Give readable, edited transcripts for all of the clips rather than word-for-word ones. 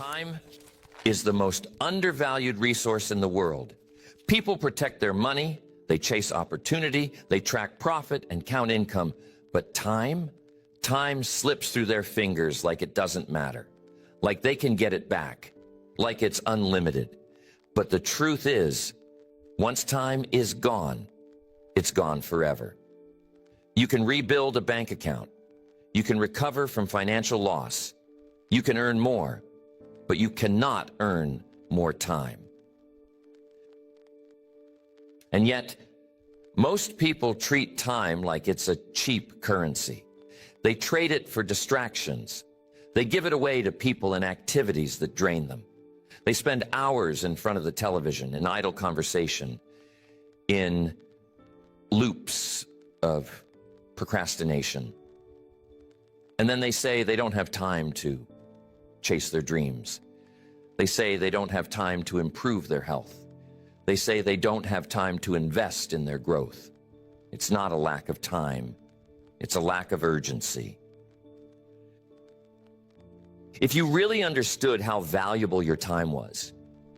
Time is the most undervalued resource in the world. People protect their money, they chase opportunity, they track profit and count income. But time slips through their fingers like it doesn't matter, like they can get it back, like it's unlimited. But the truth is, once time is gone, it's gone forever. You can rebuild a bank account. You can recover from financial loss. You can earn more, but you cannot earn more time. And yet, most people treat time like it's a cheap currency. They trade it for distractions. They give it away to people and activities that drain them. They spend hours in front of the television in idle conversation, in loops of procrastination. And then they say they don't have time to chase their dreams. They say they don't have time to improve their health. They say they don't have time to invest in their growth. It's not a lack of time. It's a lack of urgency. If you really understood how valuable your time was,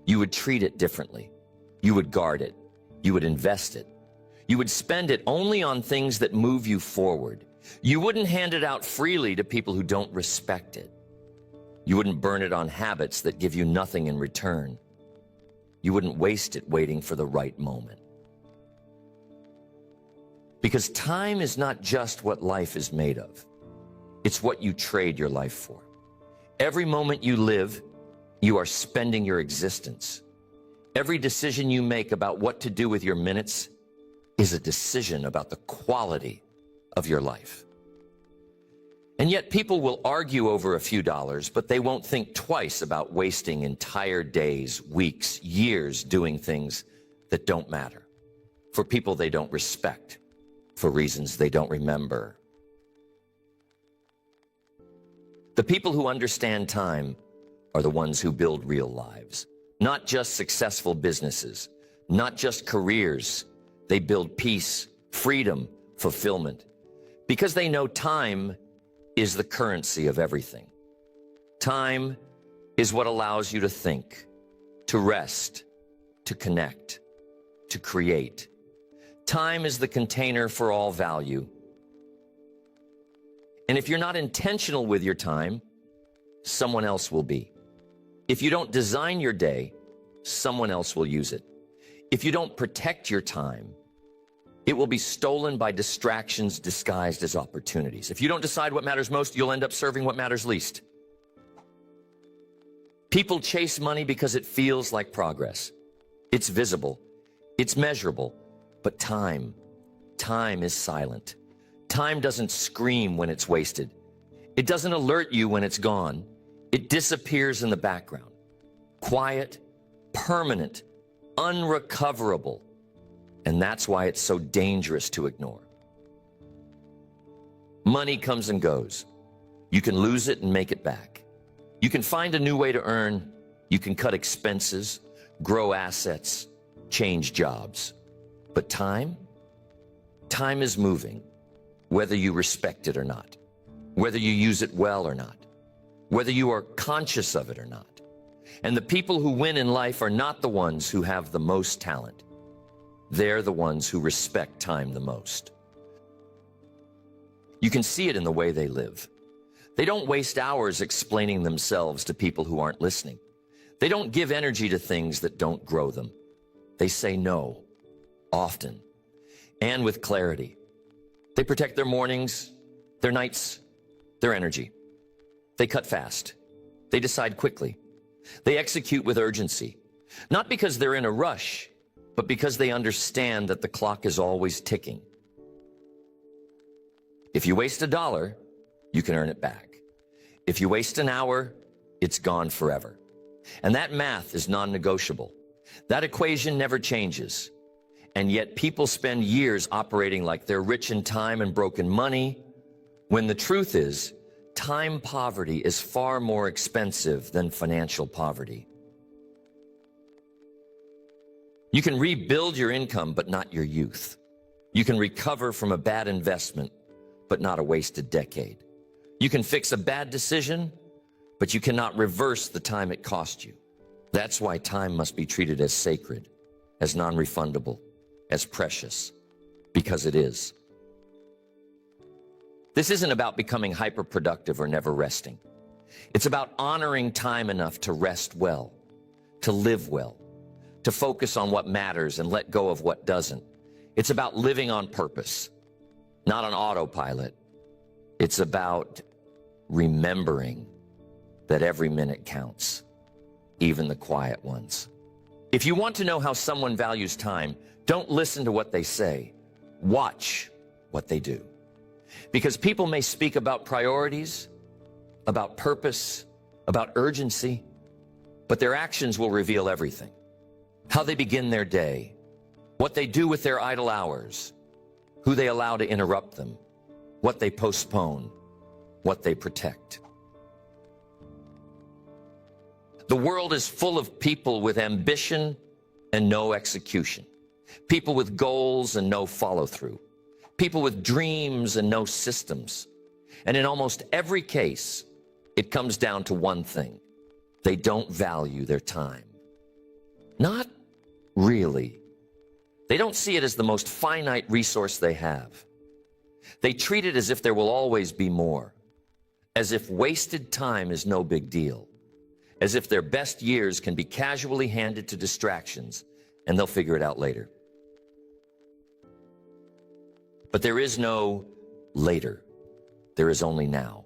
you would treat it differently. You would guard it. You would invest it. You would spend it only on things that move you forward. You wouldn't hand it out freely to people who don't respect it. You wouldn't burn it on habits that give you nothing in return. You wouldn't waste it waiting for the right moment. Because time is not just what life is made of. It's what you trade your life for. Every moment you live, you are spending your existence. Every decision you make about what to do with your minutes is a decision about the quality of your life. And yet people will argue over a few dollars, but they won't think twice about wasting entire days, weeks, years doing things that don't matter, for people they don't respect, for reasons they don't remember. The people who understand time are the ones who build real lives, not just successful businesses, not just careers. They build peace, freedom, fulfillment, because they know time is the currency of everything. Time is what allows you to think, to rest, to connect, to create. Time is the container for all value. And if you're not intentional with your time, someone else will be. If you don't design your day, someone else will use it. If you don't protect your time, it will be stolen by distractions disguised as opportunities. If you don't decide what matters most, you'll end up serving what matters least. People chase money because it feels like progress. It's visible, it's measurable, but time is silent. Time doesn't scream when it's wasted. It doesn't alert you when it's gone. It disappears in the background. Quiet, permanent, unrecoverable. And that's why it's so dangerous to ignore. Money comes and goes. You can lose it and make it back. You can find a new way to earn. You can cut expenses, grow assets, change jobs. But time is moving, whether you respect it or not, whether you use it well or not, whether you are conscious of it or not. And the people who win in life are not the ones who have the most talent. They're the ones who respect time the most. You can see it in the way they live. They don't waste hours explaining themselves to people who aren't listening. They don't give energy to things that don't grow them. They say no, often, and with clarity. They protect their mornings, their nights, their energy. They cut fast. They decide quickly. They execute with urgency, not because they're in a rush, but because they understand that the clock is always ticking. If you waste $1, you can earn it back. If you waste an hour, it's gone forever. And that math is non-negotiable. That equation never changes. And yet people spend years operating like they're rich in time and broke in money, when the truth is, time poverty is far more expensive than financial poverty. You can rebuild your income, but not your youth. You can recover from a bad investment, but not a wasted decade. You can fix a bad decision, but you cannot reverse the time it cost you. That's why time must be treated as sacred, as non-refundable, as precious, because it is. This isn't about becoming hyper-productive or never resting. It's about honoring time enough to rest well, to live well, to focus on what matters and let go of what doesn't. It's about living on purpose, not on autopilot. It's about remembering that every minute counts, even the quiet ones. If you want to know how someone values time, don't listen to what they say. Watch what they do. Because people may speak about priorities, about purpose, about urgency, but their actions will reveal everything. How they begin their day, what they do with their idle hours, who they allow to interrupt them, what they postpone, what they protect. The world is full of people with ambition and no execution, people with goals and no follow-through, people with dreams and no systems. And in almost every case, it comes down to one thing. They don't value their time. Not really. They don't see it as the most finite resource they have. They treat it as if there will always be more, as if wasted time is no big deal, as if their best years can be casually handed to distractions and they'll figure it out later. But there is no later. There is only now.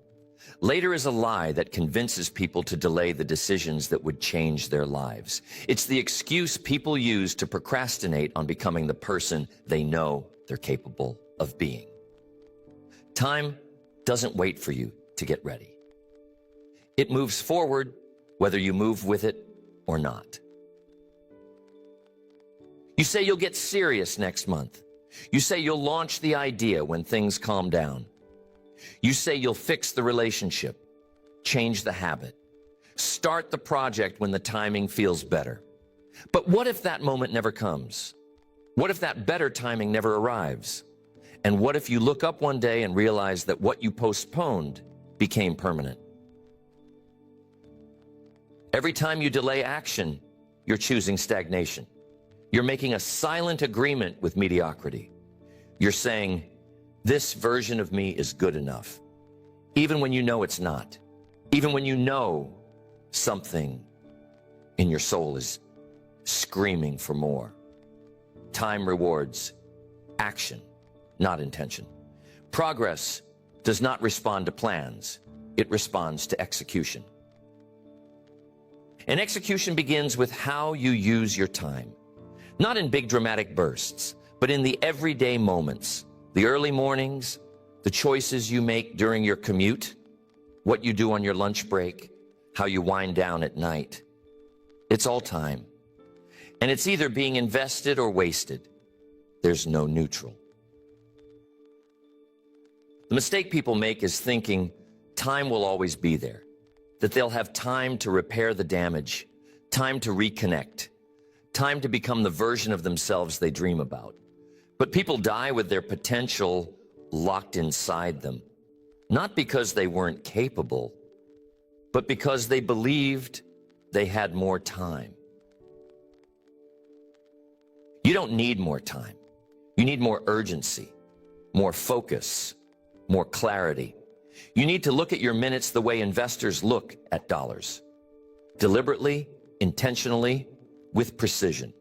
Later is a lie that convinces people to delay the decisions that would change their lives. It's the excuse people use to procrastinate on becoming the person they know they're capable of being. Time doesn't wait for you to get ready. It moves forward whether you move with it or not. You say you'll get serious next month. You say you'll launch the idea when things calm down. You say you'll fix the relationship, change the habit, start the project when the timing feels better. But what if that moment never comes? What if that better timing never arrives? And what if you look up one day and realize that what you postponed became permanent? Every time you delay action, you're choosing stagnation. You're making a silent agreement with mediocrity. You're saying, this version of me is good enough, even when you know it's not, even when you know something in your soul is screaming for more. Time rewards action, not intention. Progress does not respond to plans. It responds to execution. And execution begins with how you use your time. Not in big dramatic bursts, but in the everyday moments. The early mornings, the choices you make during your commute, what you do on your lunch break, how you wind down at night. It's all time. And it's either being invested or wasted. There's no neutral. The mistake people make is thinking time will always be there, that they'll have time to repair the damage, time to reconnect, time to become the version of themselves they dream about. But people die with their potential locked inside them, not because they weren't capable, but because they believed they had more time. You don't need more time. You need more urgency, more focus, more clarity. You need to look at your minutes the way investors look at dollars. Deliberately, intentionally, with precision.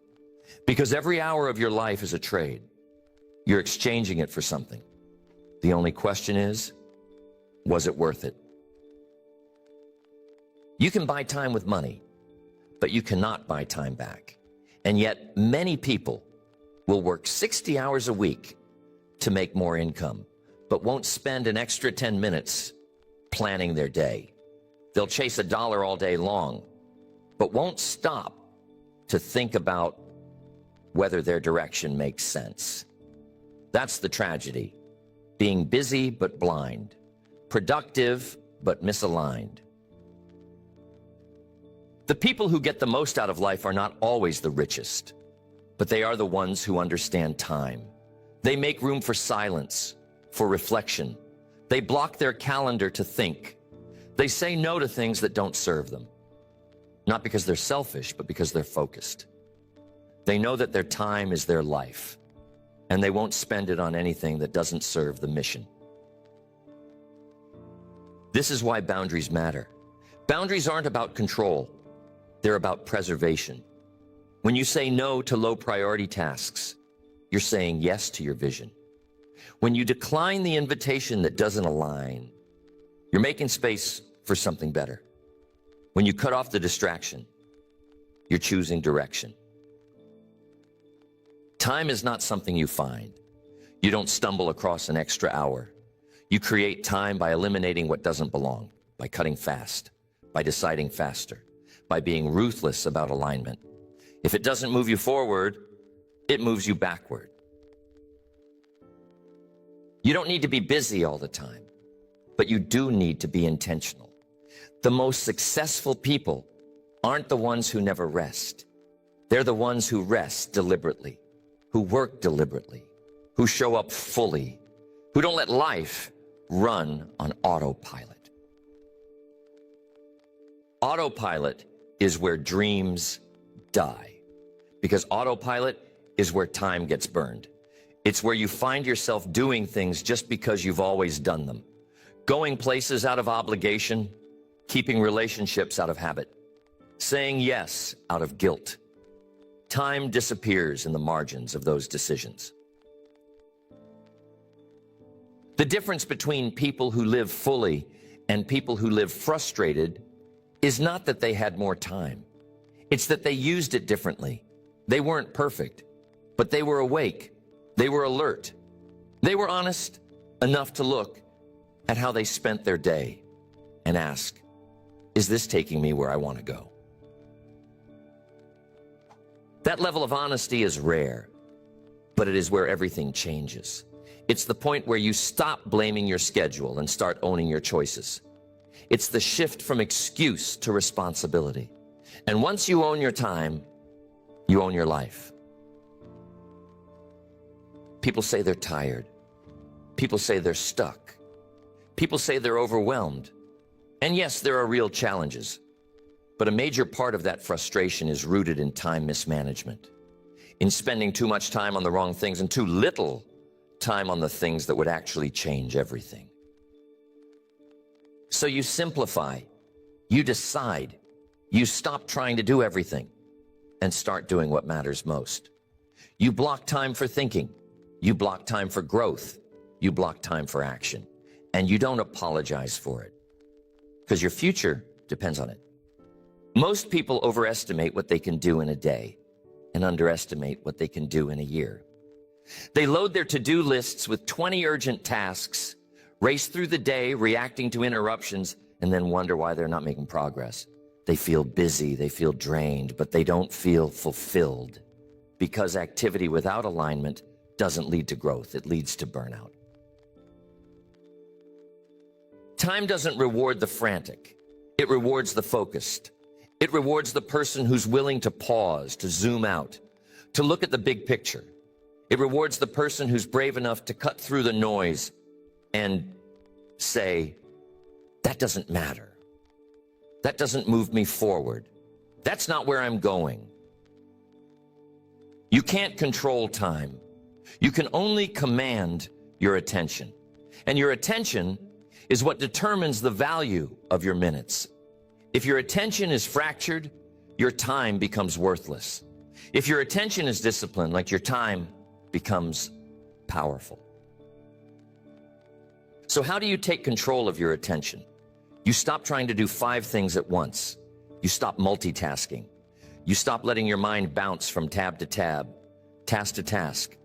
Because every hour of your life is a trade. You're exchanging it for something. The only question is, was it worth it? You can buy time with money, but you cannot buy time back. And yet, many people will work 60 hours a week to make more income, but won't spend an extra 10 minutes planning their day. They'll chase $1 all day long, but won't stop to think about whether their direction makes sense. That's the tragedy. Being busy but blind, productive but misaligned. The people who get the most out of life are not always the richest, but they are the ones who understand time. They make room for silence, for reflection. They block their calendar to think. They say no to things that don't serve them, not because they're selfish, but because they're focused. They know that their time is their life, and they won't spend it on anything that doesn't serve the mission. This is why boundaries matter. Boundaries aren't about control. They're about preservation. When you say no to low priority tasks, you're saying yes to your vision. When you decline the invitation that doesn't align, you're making space for something better. When you cut off the distraction, you're choosing direction. Time is not something you find. You don't stumble across an extra hour. You create time by eliminating what doesn't belong, by cutting fast, by deciding faster, by being ruthless about alignment. If it doesn't move you forward, it moves you backward. You don't need to be busy all the time, but you do need to be intentional. The most successful people aren't the ones who never rest. They're the ones who rest deliberately, who work deliberately, who show up fully, who don't let life run on autopilot. Autopilot is where dreams die, because autopilot is where time gets burned. It's where you find yourself doing things just because you've always done them, going places out of obligation, keeping relationships out of habit, saying yes out of guilt. Time disappears in the margins of those decisions. The difference between people who live fully and people who live frustrated is not that they had more time. It's that they used it differently. They weren't perfect, but they were awake. They were alert. They were honest enough to look at how they spent their day and ask, is this taking me where I want to go? That level of honesty is rare, but it is where everything changes. It's the point where you stop blaming your schedule and start owning your choices. It's the shift from excuse to responsibility. And once you own your time, you own your life. People say they're tired. People say they're stuck. People say they're overwhelmed. And yes, there are real challenges. But a major part of that frustration is rooted in time mismanagement, in spending too much time on the wrong things and too little time on the things that would actually change everything. So you simplify, you decide, you stop trying to do everything and start doing what matters most. You block time for thinking, you block time for growth, you block time for action, and you don't apologize for it, because your future depends on it. Most people overestimate what they can do in a day and underestimate what they can do in a year. They load their to-do lists with 20 urgent tasks, race through the day reacting to interruptions, and then wonder why they're not making progress. They feel busy, they feel drained, but they don't feel fulfilled, because activity without alignment doesn't lead to growth, it leads to burnout. Time doesn't reward the frantic, it rewards the focused. It rewards the person who's willing to pause, to zoom out, to look at the big picture. It rewards the person who's brave enough to cut through the noise and say, that doesn't matter. That doesn't move me forward. That's not where I'm going. You can't control time. You can only command your attention. And your attention is what determines the value of your minutes. If your attention is fractured, your time becomes worthless. If your attention is disciplined, like your time becomes powerful. So how do you take control of your attention? You stop trying to do 5 things at once. You stop multitasking. You stop letting your mind bounce from tab to tab, task to task,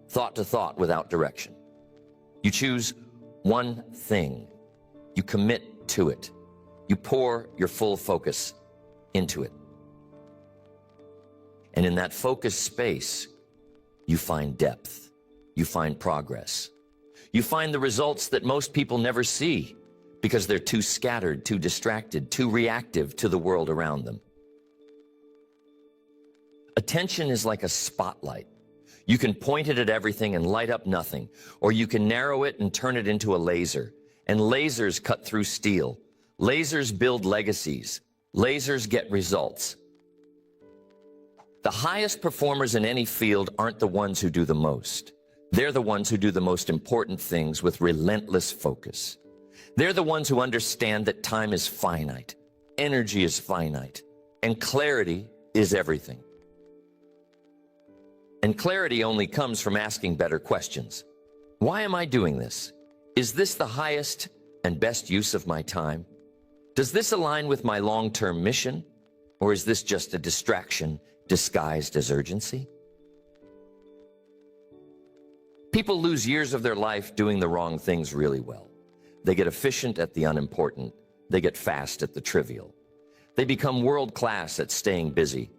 thought to thought without direction. You choose one thing. You commit to it. You pour your full focus into it. And in that focused space, you find depth. You find progress. You find the results that most people never see because they're too scattered, too distracted, too reactive to the world around them. Attention is like a spotlight. You can point it at everything and light up nothing, or you can narrow it and turn it into a laser. And lasers cut through steel. Lasers build legacies. Lasers get results. The highest performers in any field aren't the ones who do the most. They're the ones who do the most important things with relentless focus. They're the ones who understand that time is finite, energy is finite, and clarity is everything. And clarity only comes from asking better questions. Why am I doing this? Is this the highest and best use of my time? Does this align with my long-term mission? Or is this just a distraction disguised as urgency? People lose years of their life doing the wrong things really well. They get efficient at the unimportant. They get fast at the trivial. They become world-class at staying busy.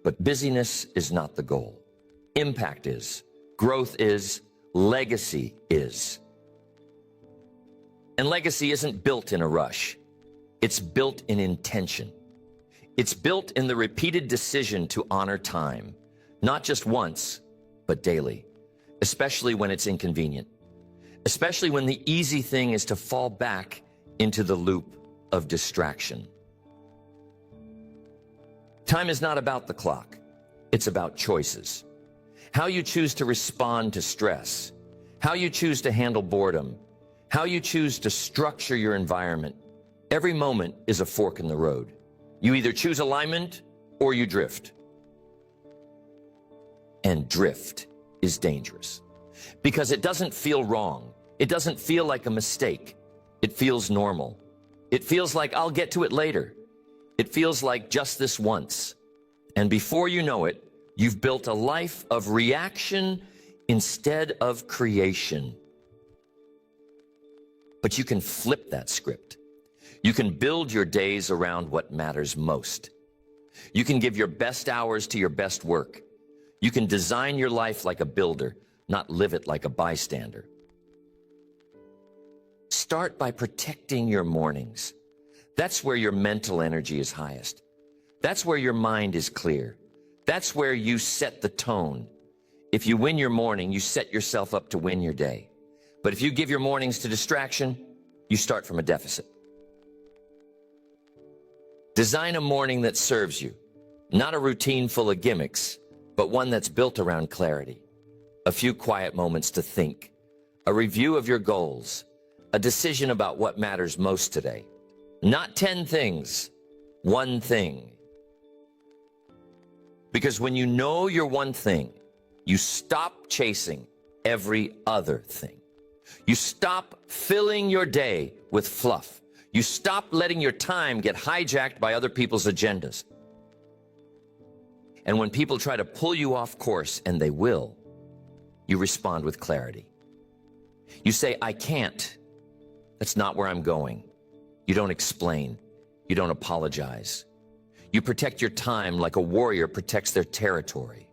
But busyness is not the goal. Impact is, growth is, legacy is. And legacy isn't built in a rush. It's built in intention. It's built in the repeated decision to honor time, not just once, but daily, especially when it's inconvenient, especially when the easy thing is to fall back into the loop of distraction. Time is not about the clock. It's about choices. How you choose to respond to stress, how you choose to handle boredom, how you choose to structure your environment. Every moment is a fork in the road. You either choose alignment or you drift. And drift is dangerous because it doesn't feel wrong. It doesn't feel like a mistake. It feels normal. It feels like I'll get to it later. It feels like just this once. And before you know it, you've built a life of reaction instead of creation. But you can flip that script. You can build your days around what matters most. You can give your best hours to your best work. You can design your life like a builder, not live it like a bystander. Start by protecting your mornings. That's where your mental energy is highest. That's where your mind is clear. That's where you set the tone. If you win your morning, you set yourself up to win your day. But if you give your mornings to distraction, you start from a deficit. Design a morning that serves you, not a routine full of gimmicks, but one that's built around clarity. A few quiet moments to think, a review of your goals, a decision about what matters most today. Not 10 things, one thing. Because when you know your one thing, you stop chasing every other thing. You stop filling your day with fluff. You stop letting your time get hijacked by other people's agendas. And when people try to pull you off course, and they will, you respond with clarity. You say, I can't. That's not where I'm going. You don't explain. You don't apologize. You protect your time like a warrior protects their territory.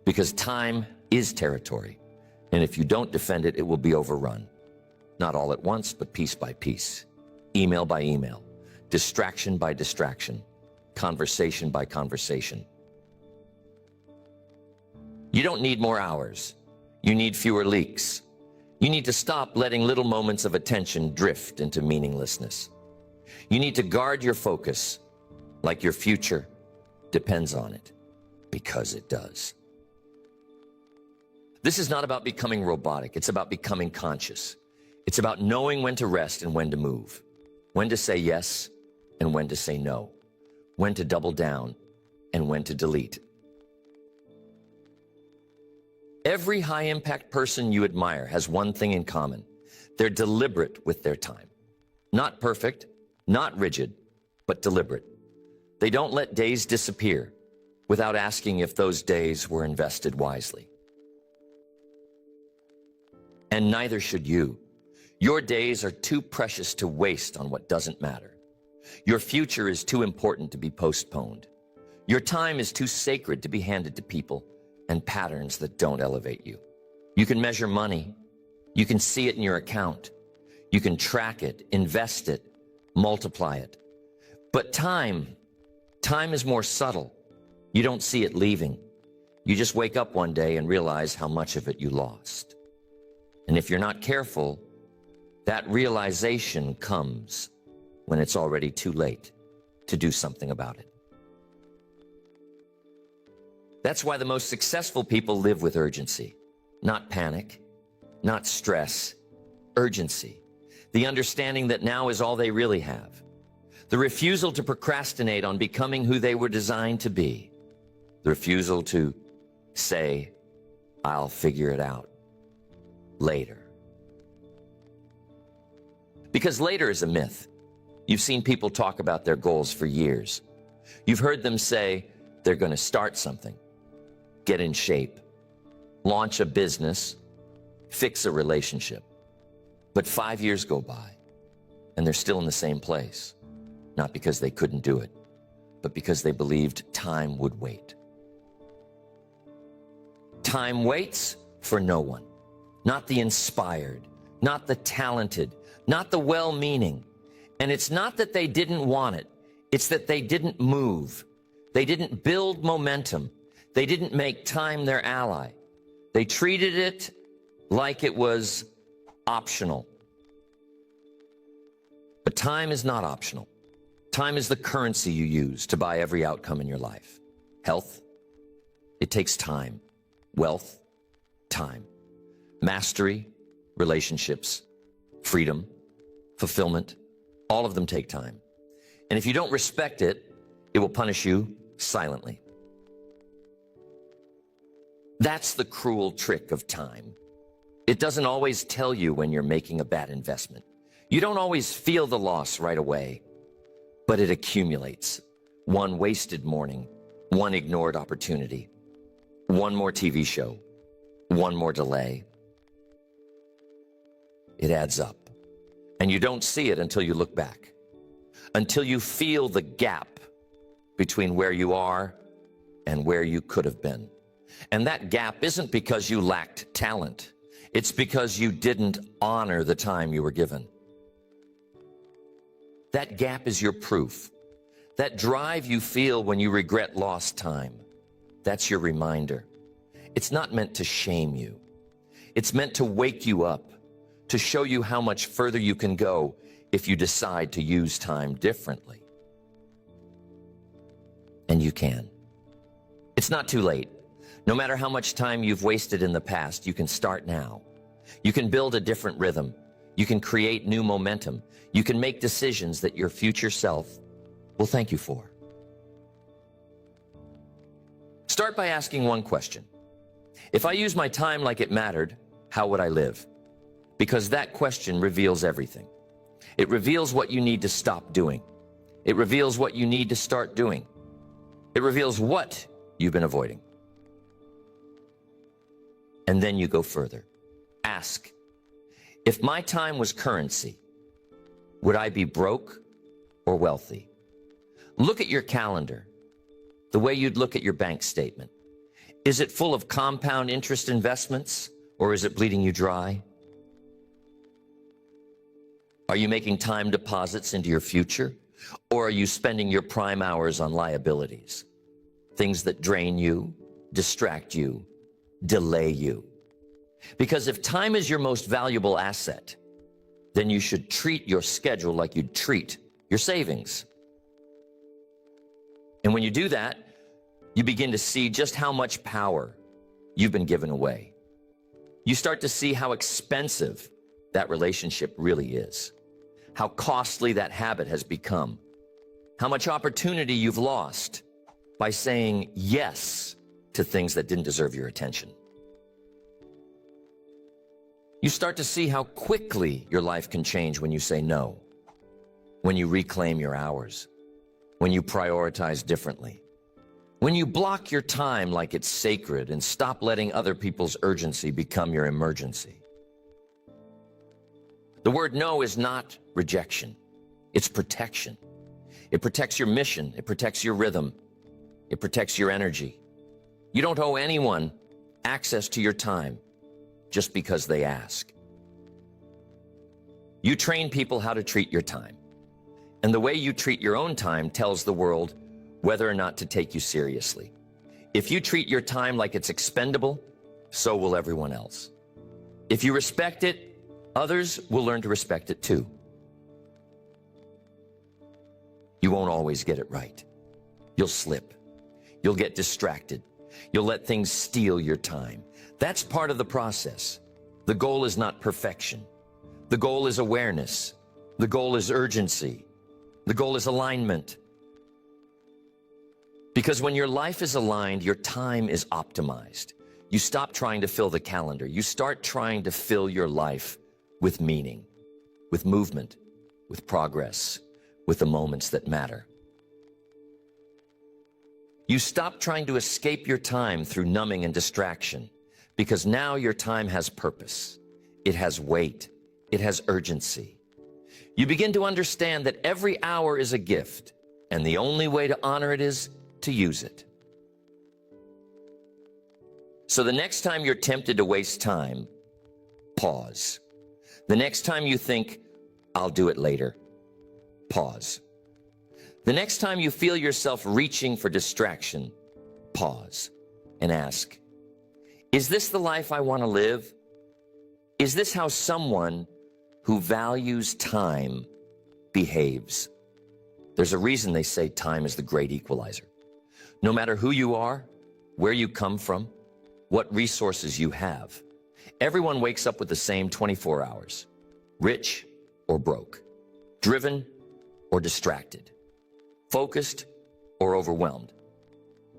Because time is territory. And if you don't defend it, it will be overrun. Not all at once, but piece by piece. Email by email. Distraction by distraction. Conversation by conversation. You don't need more hours. You need fewer leaks. You need to stop letting little moments of attention drift into meaninglessness. You need to guard your focus like your future depends on it, because it does. This is not about becoming robotic. It's about becoming conscious. It's about knowing when to rest and when to move, when to say yes and when to say no, when to double down and when to delete. Every high-impact person you admire has one thing in common. They're deliberate with their time. Not perfect, not rigid, but deliberate. They don't let days disappear without asking if those days were invested wisely. And neither should you. Your days are too precious to waste on what doesn't matter. Your future is too important to be postponed. Your time is too sacred to be handed to people and patterns that don't elevate you. You can measure money. You can see it in your account. You can track it, invest it, multiply it. But time is more subtle. You don't see it leaving. You just wake up one day and realize how much of it you lost. And if you're not careful, That realization comes when it's already too late to do something about it. That's why the most successful people live with urgency, not panic, not stress, urgency. The understanding that now is all they really have. The refusal to procrastinate on becoming who they were designed to be. The refusal to say, I'll figure it out later. Because later is a myth. You've seen people talk about their goals for years. You've heard them say they're going to start something, get in shape, launch a business, fix a relationship. But 5 years go by and they're still in the same place. Not because they couldn't do it, but because they believed time would wait. Time waits for no one. Not the inspired, not the talented, not the well-meaning. And it's not that they didn't want it. It's that they didn't move. They didn't build momentum. They didn't make time their ally. They treated it like it was optional. But time is not optional. Time is the currency you use to buy every outcome in your life. Health, it takes time. Wealth, time. Mastery, relationships, freedom, fulfillment, all of them take time. And if you don't respect it, it will punish you silently. That's the cruel trick of time. It doesn't always tell you when you're making a bad investment. You don't always feel the loss right away, but it accumulates. One wasted morning, one ignored opportunity, one more TV show, one more delay. It adds up. And you don't see it until you look back, until you feel the gap between where you are and where you could have been. And that gap isn't because you lacked talent. It's because you didn't honor the time you were given. That gap is your proof. That drive you feel when you regret lost time, that's your reminder. It's not meant to shame you. It's meant to wake you up, to show you how much further you can go if you decide to use time differently. And you can. It's not too late. No matter how much time you've wasted in the past, you can start now. You can build a different rhythm. You can create new momentum. You can make decisions that your future self will thank you for. Start by asking one question. If I use my time like it mattered, how would I live? Because that question reveals everything. It reveals what you need to stop doing. It reveals what you need to start doing. It reveals what you've been avoiding. And then you go further. Ask, if my time was currency, would I be broke or wealthy? Look at your calendar, the way you'd look at your bank statement. Is it full of compound interest investments, or is it bleeding you dry? Are you making time deposits into your future, or are you spending your prime hours on liabilities? Things that drain you, distract you, delay you. Because if time is your most valuable asset, then you should treat your schedule like you'd treat your savings. And when you do that, you begin to see just how much power you've been given away. You start to see how expensive that relationship really is, how costly that habit has become, how much opportunity you've lost by saying yes to things that didn't deserve your attention. You start to see how quickly your life can change when you say no, when you reclaim your hours, when you prioritize differently, when you block your time like it's sacred and stop letting other people's urgency become your emergency. The word no is not rejection, it's protection. It protects your mission, it protects your rhythm, it protects your energy. You don't owe anyone access to your time just because they ask. You train people how to treat your time. And the way you treat your own time tells the world whether or not to take you seriously. If you treat your time like it's expendable, so will everyone else. If you respect it, Others will learn to respect it too. You won't always get it right. You'll slip. You'll get distracted. You'll let things steal your time. That's part of the process. The goal is not perfection. The goal is awareness. The goal is urgency. The goal is alignment. Because when your life is aligned, your time is optimized. You stop trying to fill the calendar. You start trying to fill your life with meaning, with movement, with progress, with the moments that matter. You stop trying to escape your time through numbing and distraction, because now your time has purpose. It has weight. It has urgency. You begin to understand that every hour is a gift, and the only way to honor it is to use it. So the next time you're tempted to waste time, pause. The next time you think, I'll do it later, pause. The next time you feel yourself reaching for distraction, pause and ask, is this the life I want to live? Is this how someone who values time behaves? There's a reason they say time is the great equalizer. No matter who you are, where you come from, what resources you have, everyone wakes up with the same 24 hours, rich or broke, driven or distracted, focused or overwhelmed.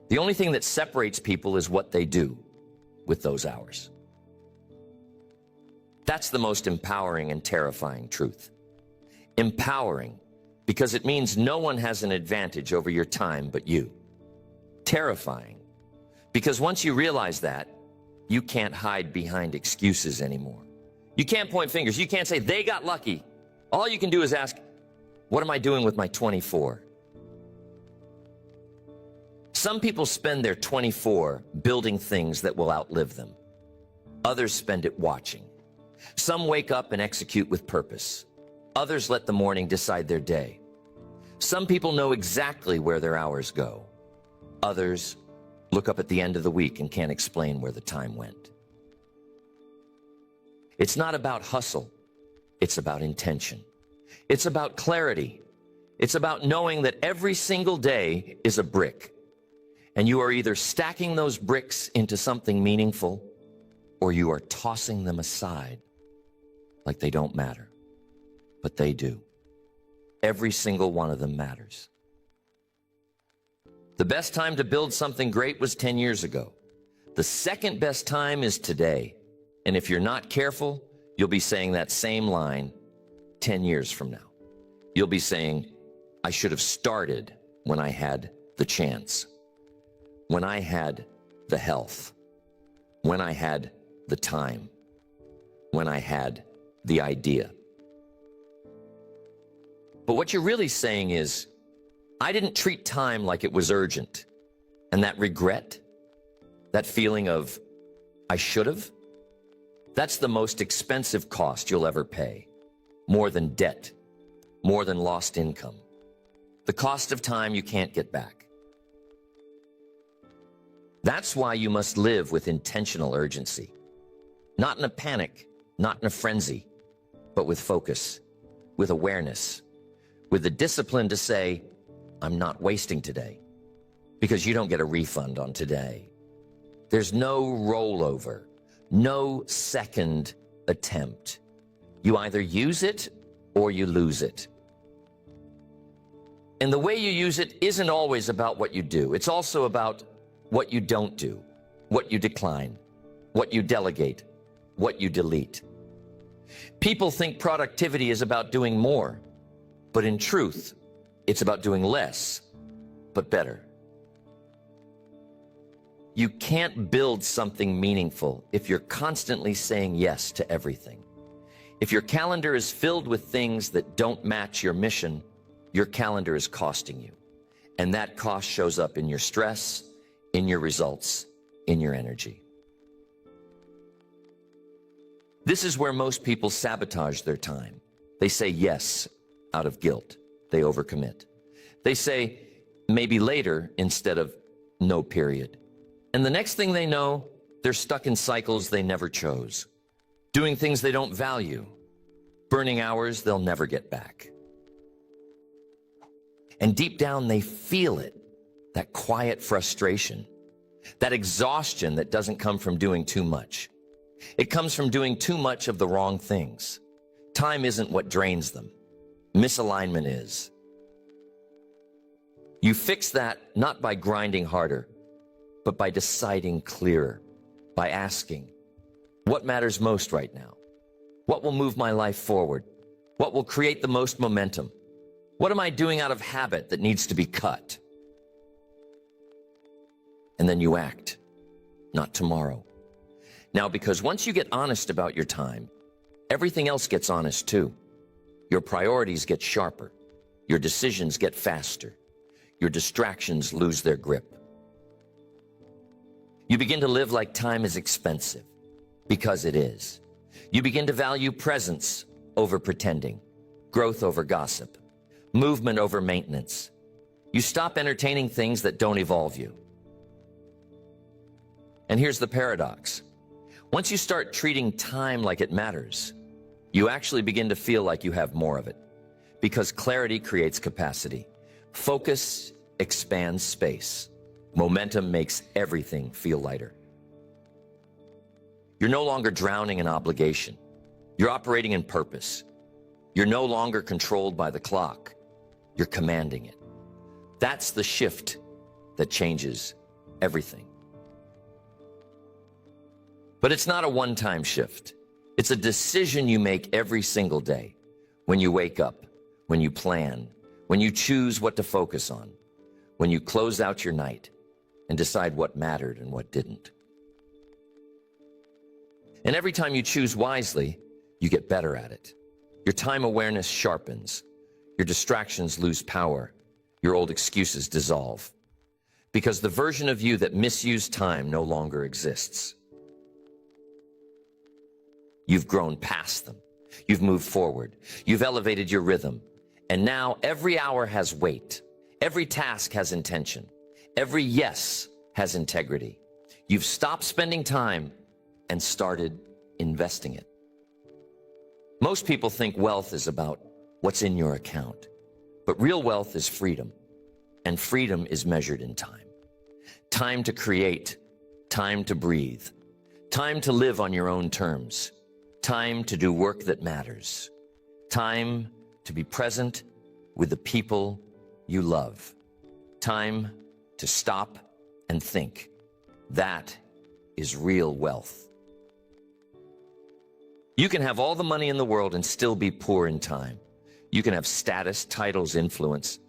The only thing that separates people is what they do with those hours. That's the most empowering and terrifying truth. Empowering, because it means no one has an advantage over your time but you. Terrifying, because once you realize that, you can't hide behind excuses anymore. You can't point fingers. You can't say, they got lucky. All you can do is ask, what am I doing with my 24? Some people spend their 24 building things that will outlive them. Others spend it watching. Some wake up and execute with purpose. Others let the morning decide their day. Some people know exactly where their hours go. Others look up at the end of the week and can't explain where the time went. It's not about hustle. It's about intention. It's about clarity. It's about knowing that every single day is a brick, and you are either stacking those bricks into something meaningful, or you are tossing them aside like they don't matter. But they do. Every single one of them matters. The best time to build something great was 10 years ago. The second best time is today. And if you're not careful, you'll be saying that same line 10 years from now. You'll be saying, I should have started when I had the chance, when I had the health, when I had the time, when I had the idea. But what you're really saying is, I didn't treat time like it was urgent. And that regret, that feeling of, I should have, that's the most expensive cost you'll ever pay. More than debt, more than lost income. The cost of time you can't get back. That's why you must live with intentional urgency. Not in a panic, not in a frenzy, but with focus, with awareness, with the discipline to say, I'm not wasting today, because you don't get a refund on today. There's no rollover, no second attempt. You either use it or you lose it. And the way you use it isn't always about what you do. It's also about what you don't do, what you decline, what you delegate, what you delete. People think productivity is about doing more, but in truth, it's about doing less, but better. You can't build something meaningful if you're constantly saying yes to everything. If your calendar is filled with things that don't match your mission, your calendar is costing you. And that cost shows up in your stress, in your results, in your energy. This is where most people sabotage their time. They say yes out of guilt. They overcommit. They say maybe later instead of no period. And the next thing they know, they're stuck in cycles they never chose, doing things they don't value, burning hours they'll never get back. And deep down, they feel it, that quiet frustration, that exhaustion that doesn't come from doing too much. It comes from doing too much of the wrong things. Time isn't what drains them. Misalignment is. You fix that not by grinding harder, but by deciding clearer, by asking, what matters most right now? What will move my life forward? What will create the most momentum? What am I doing out of habit that needs to be cut? And then you act, not tomorrow. Now, because once you get honest about your time, everything else gets honest too. Your priorities get sharper. Your decisions get faster. Your distractions lose their grip. You begin to live like time is expensive, because it is. You begin to value presence over pretending, growth over gossip, movement over maintenance. You stop entertaining things that don't evolve you. And here's the paradox. Once you start treating time like it matters, you actually begin to feel like you have more of it, because clarity creates capacity. Focus expands space. Momentum makes everything feel lighter. You're no longer drowning in obligation. You're operating in purpose. You're no longer controlled by the clock. You're commanding it. That's the shift that changes everything. But it's not a one-time shift. It's a decision you make every single day. When you wake up, when you plan, when you choose what to focus on, when you close out your night and decide what mattered and what didn't. And every time you choose wisely, you get better at it. Your time awareness sharpens. Your distractions lose power. Your old excuses dissolve. Because the version of you that misused time no longer exists. You've grown past them. You've moved forward. You've elevated your rhythm. And now every hour has weight. Every task has intention. Every yes has integrity. You've stopped spending time and started investing it. Most people think wealth is about what's in your account. But real wealth is freedom. And freedom is measured in time. Time to create. Time to breathe. Time to live on your own terms. Time to do work that matters. Time to be present with the people you love. Time to stop and think. That is real wealth. You can have all the money in the world and still be poor in time. You can have status, titles, influence,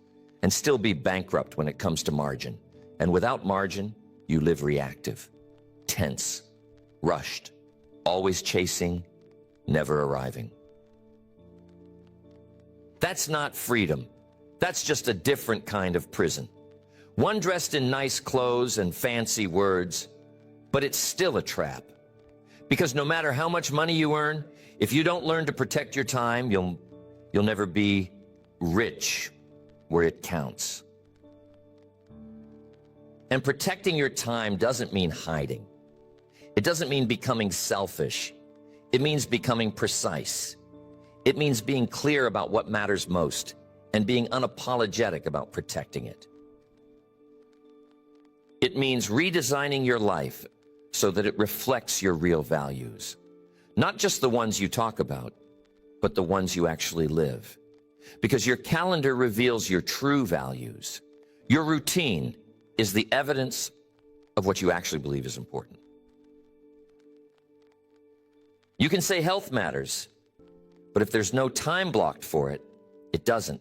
and still be bankrupt when it comes to margin. And without margin, you live reactive, tense, rushed, always chasing, never arriving. That's not freedom. That's just a different kind of prison. One dressed in nice clothes and fancy words, but it's still a trap. Because no matter how much money you earn, if you don't learn to protect your time, you'll never be rich where it counts. And protecting your time doesn't mean hiding. It doesn't mean becoming selfish. It means becoming precise. It means being clear about what matters most and being unapologetic about protecting it. It means redesigning your life so that it reflects your real values. Not just the ones you talk about, but the ones you actually live. Because your calendar reveals your true values. Your routine is the evidence of what you actually believe is important. You can say health matters, but if there's no time blocked for it, it doesn't.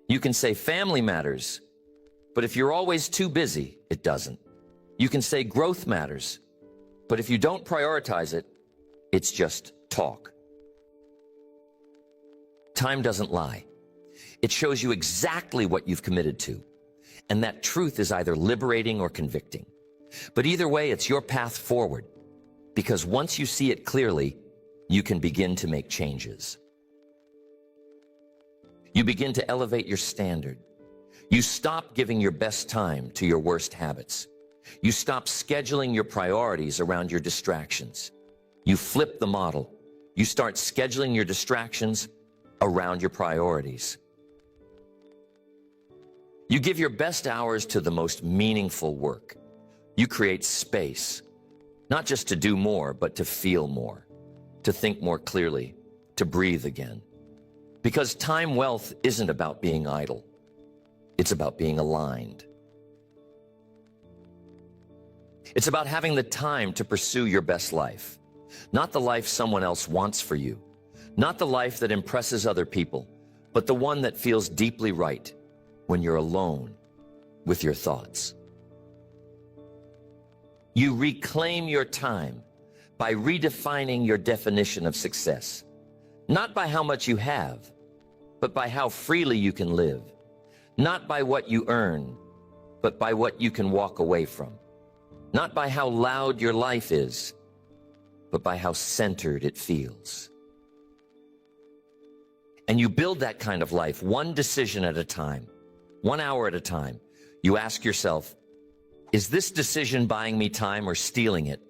You can say family matters, but if you're always too busy, it doesn't. You can say growth matters, but if you don't prioritize it, it's just talk. Time doesn't lie. It shows you exactly what you've committed to, and that truth is either liberating or convicting. But either way, it's your path forward, because once you see it clearly, you can begin to make changes. You begin to elevate your standard. You stop giving your best time to your worst habits. You stop scheduling your priorities around your distractions. You flip the model. You start scheduling your distractions around your priorities. You give your best hours to the most meaningful work. You create space, not just to do more, but to feel more, to think more clearly, to breathe again. Because time wealth isn't about being idle. It's about being aligned. It's about having the time to pursue your best life, not the life someone else wants for you, not the life that impresses other people, but the one that feels deeply right when you're alone with your thoughts. You reclaim your time by redefining your definition of success, not by how much you have, but by how freely you can live, not by what you earn, but by what you can walk away from, not by how loud your life is, but by how centered it feels. And you build that kind of life one decision at a time, 1 hour at a time. You ask yourself, is this decision buying me time or stealing it?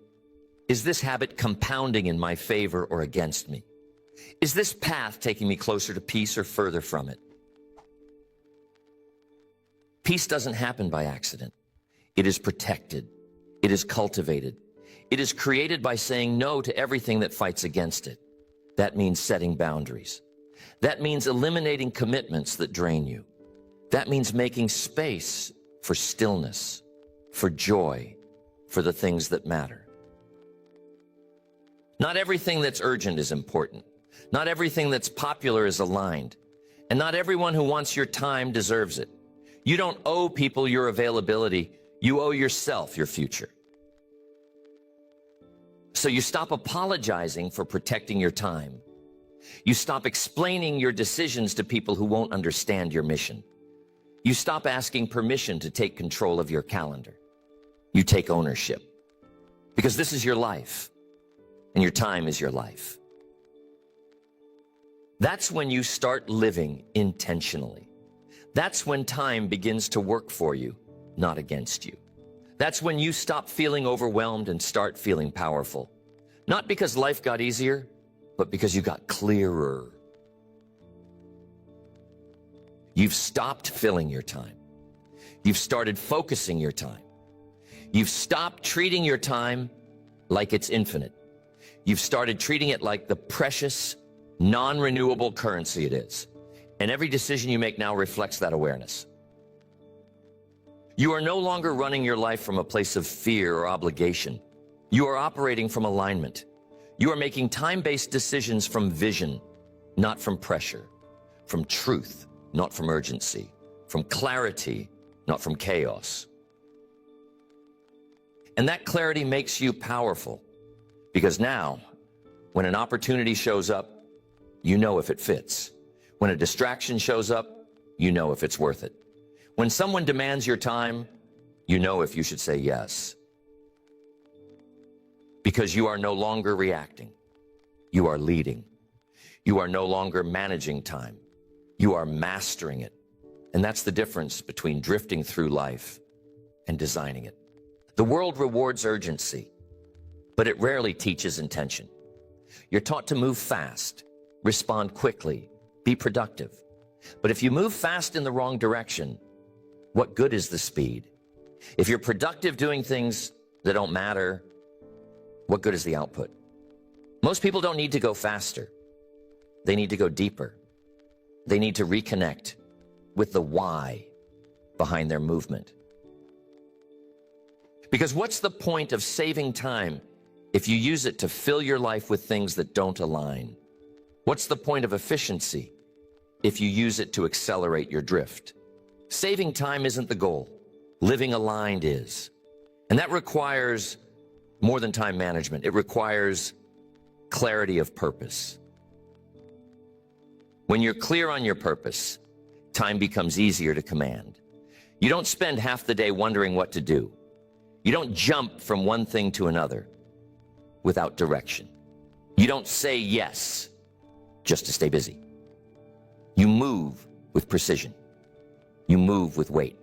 Is this habit compounding in my favor or against me? Is this path taking me closer to peace or further from it? Peace doesn't happen by accident. It is protected. It is cultivated. It is created by saying no to everything that fights against it. That means setting boundaries. That means eliminating commitments that drain you. That means making space for stillness, for joy, for the things that matter. Not everything that's urgent is important. Not everything that's popular is aligned. And not everyone who wants your time deserves it. You don't owe people your availability. You owe yourself your future. So you stop apologizing for protecting your time. You stop explaining your decisions to people who won't understand your mission. You stop asking permission to take control of your calendar. You take ownership. Because this is your life, and your time is your life. That's when you start living intentionally. That's when time begins to work for you, not against you. That's when you stop feeling overwhelmed and start feeling powerful. Not because life got easier, but because you got clearer. You've stopped filling your time. You've started focusing your time. You've stopped treating your time like it's infinite. You've started treating it like the precious, non-renewable currency it is. And every decision you make now reflects that awareness. You are no longer running your life from a place of fear or obligation. You are operating from alignment. You are making time-based decisions from vision, not from pressure, from truth, not from urgency, from clarity, not from chaos. And that clarity makes you powerful, because now, when an opportunity shows up, you know if it fits. When a distraction shows up, you know if it's worth it. When someone demands your time, you know if you should say yes. Because you are no longer reacting. You are leading. You are no longer managing time. You are mastering it. And that's the difference between drifting through life and designing it. The world rewards urgency, but it rarely teaches intention. You're taught to move fast, respond quickly, be productive. But if you move fast in the wrong direction, what good is the speed? If you're productive doing things that don't matter, what good is the output? Most people don't need to go faster. They need to go deeper. They need to reconnect with the why behind their movement. Because what's the point of saving time if you use it to fill your life with things that don't align? What's the point of efficiency if you use it to accelerate your drift? Saving time isn't the goal. Living aligned is. And that requires more than time management. It requires clarity of purpose. When you're clear on your purpose, time becomes easier to command. You don't spend half the day wondering what to do. You don't jump from one thing to another without direction. You don't say yes just to stay busy. You move with precision. You move with weight.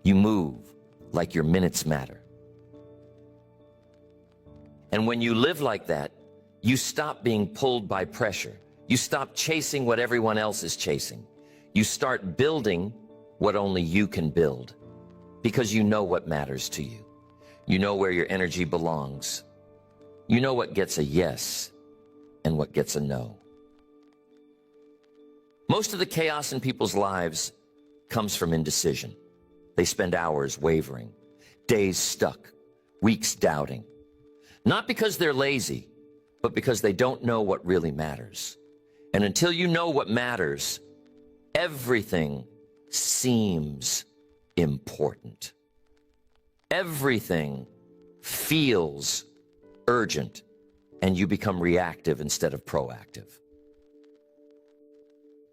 You move like your minutes matter. And when you live like that, You stop being pulled by pressure. You stop chasing what everyone else is chasing. You start building what only you can build, because you know what matters to you. You know where your energy belongs. You know what gets a yes and what gets a no. Most of the chaos in people's lives comes from indecision. They spend hours wavering, days stuck, weeks doubting. Not because they're lazy, but because they don't know what really matters. And until you know what matters, everything seems important. Everything feels urgent, and you become reactive instead of proactive.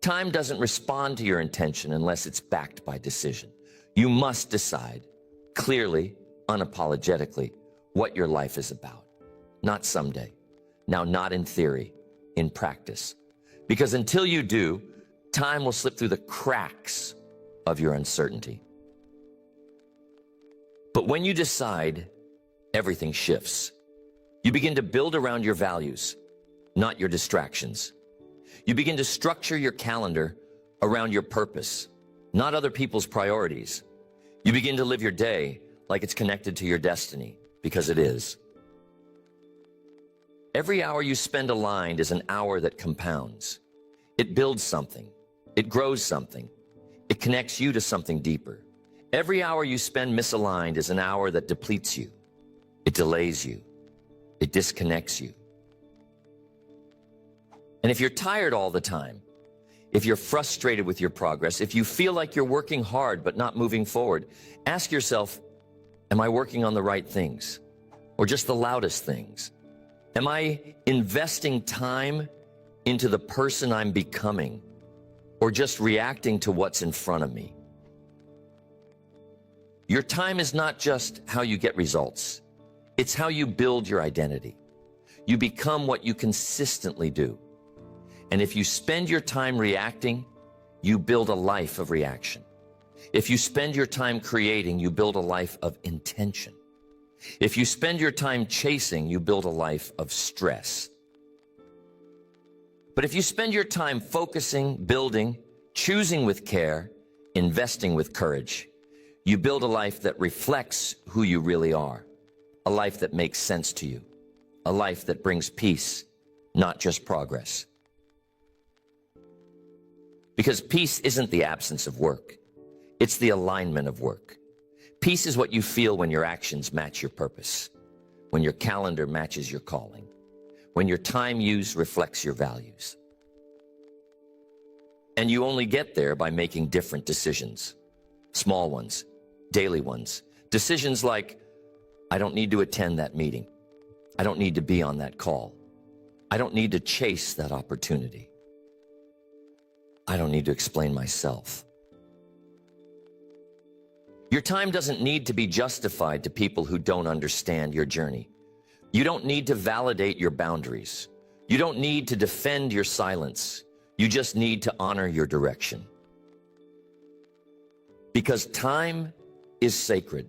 Time doesn't respond to your intention unless it's backed by decision. You must decide clearly, unapologetically, what your life is about. Not someday. Now, not in theory, in practice. Because until you do, time will slip through the cracks of your uncertainty. But when you decide, everything shifts. You begin to build around your values, not your distractions. You begin to structure your calendar around your purpose, not other people's priorities. You begin to live your day like it's connected to your destiny, because it is. Every hour you spend aligned is an hour that compounds. It builds something. It grows something. It connects you to something deeper. Every hour you spend misaligned is an hour that depletes you. It delays you. It disconnects you. And if you're tired all the time, if you're frustrated with your progress, if you feel like you're working hard but not moving forward, ask yourself, am I working on the right things? Or just the loudest things? Am I investing time into the person I'm becoming? Or just reacting to what's in front of me? Your time is not just how you get results. It's how you build your identity. You become what you consistently do. And if you spend your time reacting, you build a life of reaction. If you spend your time creating, you build a life of intention. If you spend your time chasing, you build a life of stress. But if you spend your time focusing, building, choosing with care, investing with courage, you build a life that reflects who you really are, a life that makes sense to you, a life that brings peace, not just progress. Because peace isn't the absence of work. It's the alignment of work. Peace is what you feel when your actions match your purpose, when your calendar matches your calling, when your time used reflects your values. And you only get there by making different decisions, small ones, daily ones. Decisions like, I don't need to attend that meeting. I don't need to be on that call. I don't need to chase that opportunity. I don't need to explain myself. Your time doesn't need to be justified to people who don't understand your journey. You don't need to validate your boundaries. You don't need to defend your silence. You just need to honor your direction. Because time is sacred,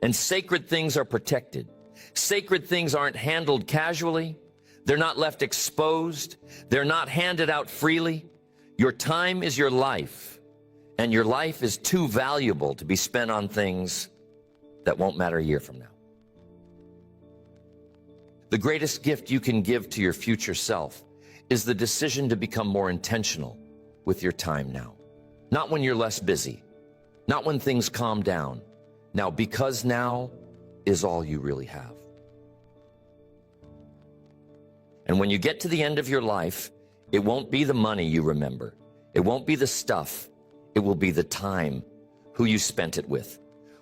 and sacred things are protected. Sacred things aren't handled casually. They're not left exposed. They're not handed out freely. Your time is your life, and your life is too valuable to be spent on things that won't matter a year from now. The greatest gift you can give to your future self is the decision to become more intentional with your time now. Not when you're less busy, not when things calm down. Now, because now is all you really have. And when you get to the end of your life, it won't be the money you remember. It won't be the stuff. It will be the time, who you spent it with,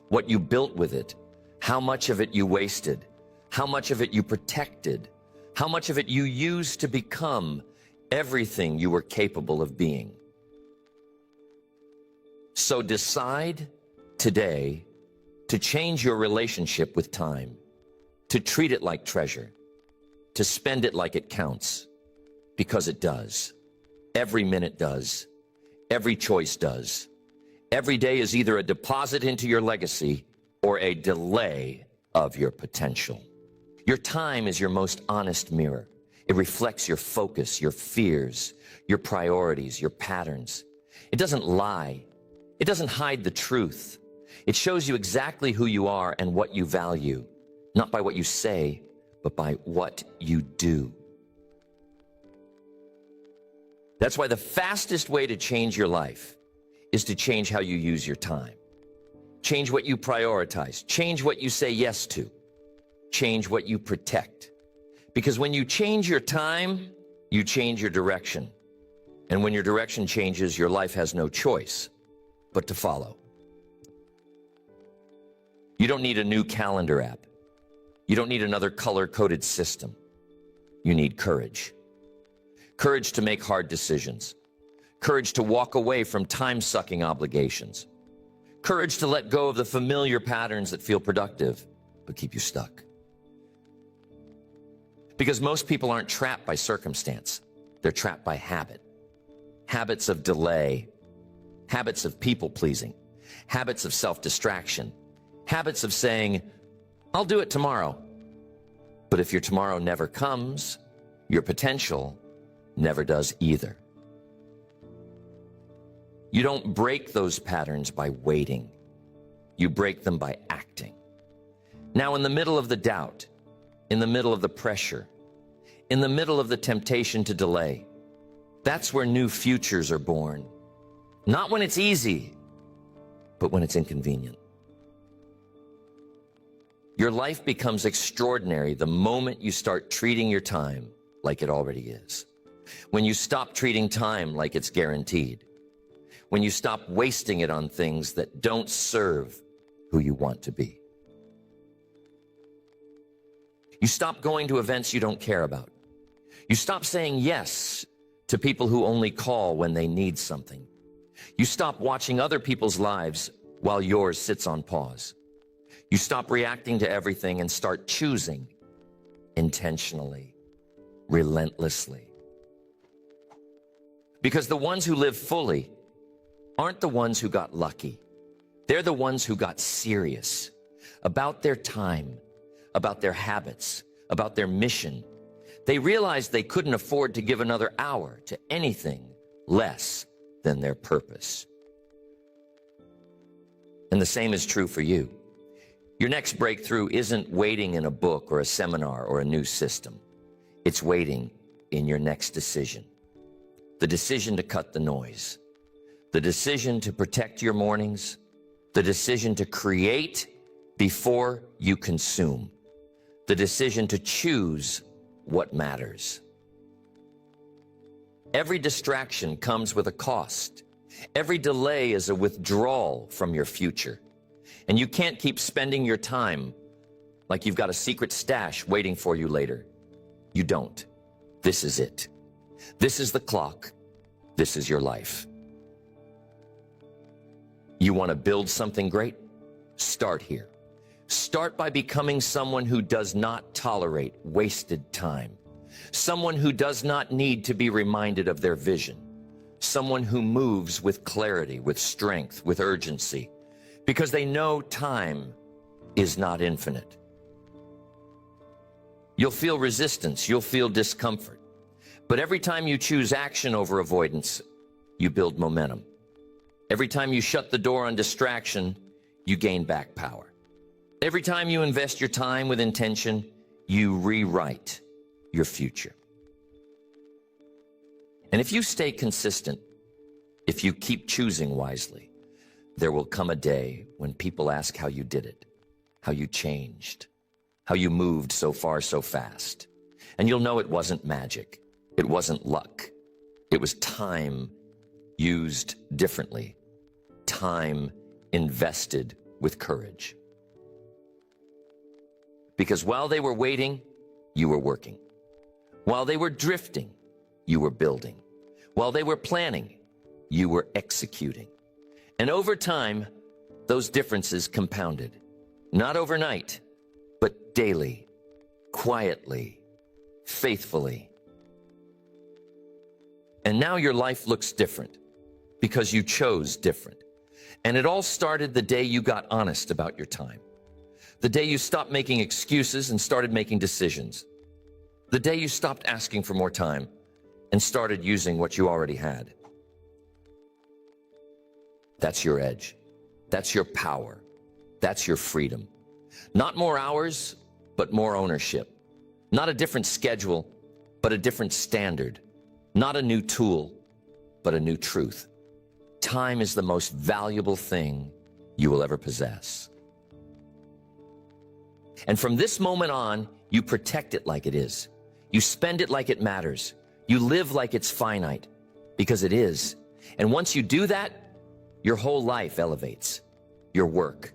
what you built with it, how much of it you wasted, how much of it you protected, how much of it you used to become everything you were capable of being. So decide today to change your relationship with time, to treat it like treasure, to spend it like it counts, because it does. Every minute does. Every choice does. Every day is either a deposit into your legacy or a delay of your potential. Your time is your most honest mirror. It reflects your focus, your fears, your priorities, your patterns. It doesn't lie. It doesn't hide the truth. It shows you exactly who you are and what you value, not by what you say, but by what you do. That's why the fastest way to change your life is to change how you use your time. Change what you prioritize. Change what you say yes to. Change what you protect. Because when you change your time, you change your direction. And when your direction changes, your life has no choice but to follow. You don't need a new calendar app. You don't need another color-coded system. You need courage. Courage to make hard decisions. Courage to walk away from time-sucking obligations. Courage to let go of the familiar patterns that feel productive but keep you stuck. Because most people aren't trapped by circumstance. They're trapped by habit. Habits of delay. Habits of people-pleasing. Habits of self-distraction. Habits of saying, I'll do it tomorrow. But if your tomorrow never comes, your potential never does either. You don't break those patterns by waiting. You break them by acting. Now, in the middle of the doubt, in the middle of the pressure, in the middle of the temptation to delay, that's where new futures are born. Not when it's easy, but when it's inconvenient. Your life becomes extraordinary the moment you start treating your time like it already is. When you stop treating time like it's guaranteed. When you stop wasting it on things that don't serve who you want to be. You stop going to events you don't care about. You stop saying yes to people who only call when they need something. You stop watching other people's lives while yours sits on pause. You stop reacting to everything and start choosing intentionally, relentlessly. Because the ones who live fully aren't the ones who got lucky. They're the ones who got serious about their time, about their habits, about their mission. They realized they couldn't afford to give another hour to anything less than their purpose. And the same is true for you. Your next breakthrough isn't waiting in a book or a seminar or a new system. It's waiting in your next decision. The decision to cut the noise. The decision to protect your mornings. The decision to create before you consume. The decision to choose what matters. Every distraction comes with a cost. Every delay is a withdrawal from your future. And you can't keep spending your time like you've got a secret stash waiting for you later. You don't. This is it. This is the clock. This is your life. You want to build something great? Start here. Start by becoming someone who does not tolerate wasted time. Someone who does not need to be reminded of their vision. Someone who moves with clarity, with strength, with urgency, because they know time is not infinite. You'll feel resistance, you'll feel discomfort. But every time you choose action over avoidance, you build momentum. Every time you shut the door on distraction, you gain back power. Every time you invest your time with intention, you rewrite your future. And if you stay consistent, if you keep choosing wisely, there will come a day when people ask how you did it, how you changed, how you moved so far so fast. And you'll know it wasn't magic. It wasn't luck. It was time used differently. Time invested with courage. Because while they were waiting, you were working. While they were drifting, you were building. While they were planning, you were executing. And over time, those differences compounded. Not overnight, but daily, quietly, faithfully. And now your life looks different because you chose different. And it all started the day you got honest about your time. The day you stopped making excuses and started making decisions. The day you stopped asking for more time and started using what you already had. That's your edge. That's your power. That's your freedom. Not more hours, but more ownership. Not a different schedule, but a different standard. Not a new tool, but a new truth. Time is the most valuable thing you will ever possess. And from this moment on, you protect it like it is. You spend it like it matters. You live like it's finite, because it is. And once you do that, your whole life elevates. Your work,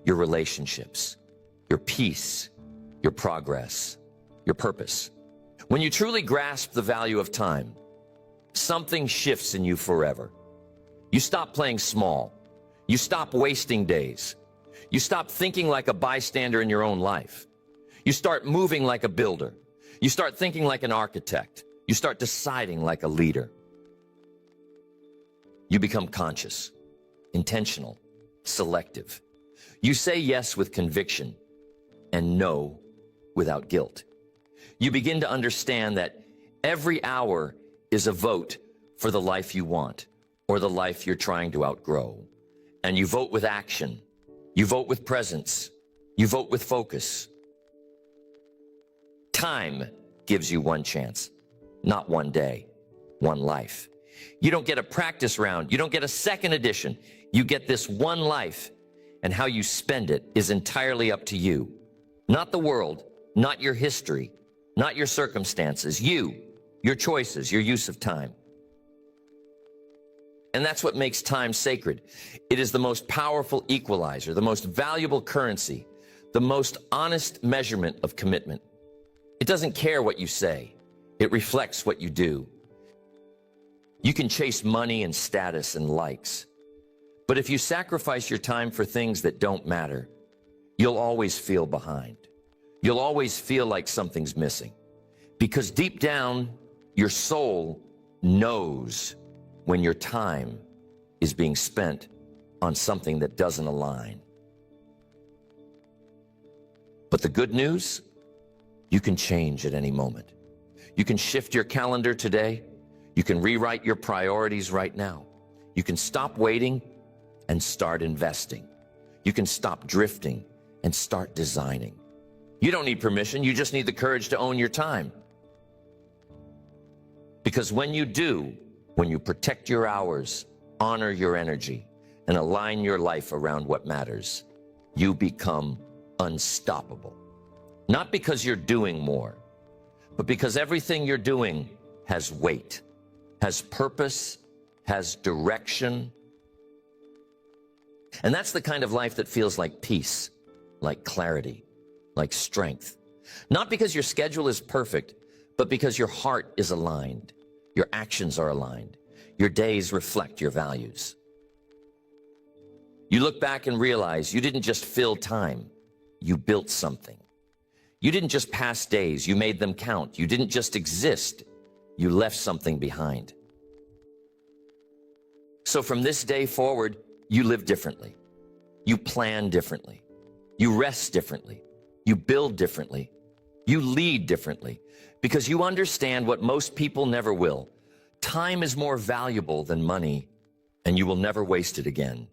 your relationships, your peace, your progress, your purpose. When you truly grasp the value of time, something shifts in you forever. You stop playing small. You stop wasting days. You stop thinking like a bystander in your own life. You start moving like a builder. You start thinking like an architect. You start deciding like a leader. You become conscious, intentional, selective. You say yes with conviction and no without guilt. You begin to understand that every hour is a vote for the life you want or the life you're trying to outgrow. And you vote with action. You vote with presence. You vote with focus. Time gives you one chance, not one day, one life. You don't get a practice round. You don't get a second edition. You get this one life, and how you spend it is entirely up to you. Not the world, not your history, not your circumstances. You, your choices, your use of time. And that's what makes time sacred. It is the most powerful equalizer, the most valuable currency, the most honest measurement of commitment. It doesn't care what you say. It reflects what you do. You can chase money and status and likes. But if you sacrifice your time for things that don't matter, you'll always feel behind. You'll always feel like something's missing. Because deep down, your soul knows when your time is being spent on something that doesn't align. But the good news, you can change at any moment. You can shift your calendar today. You can rewrite your priorities right now. You can stop waiting and start investing. You can stop drifting and start designing. You don't need permission. You just need the courage to own your time. Because when you do, when you protect your hours, honor your energy, and align your life around what matters, you become unstoppable. Not because you're doing more, but because everything you're doing has weight, has purpose, has direction. And that's the kind of life that feels like peace, like clarity, like strength. Not because your schedule is perfect, but because your heart is aligned, your actions are aligned, your days reflect your values. You look back and realize you didn't just fill time, you built something. You didn't just pass days, you made them count. You didn't just exist, you left something behind. So from this day forward, you live differently. You plan differently. You rest differently. You build differently. You lead differently. Because you understand what most people never will. Time is more valuable than money, and you will never waste it again.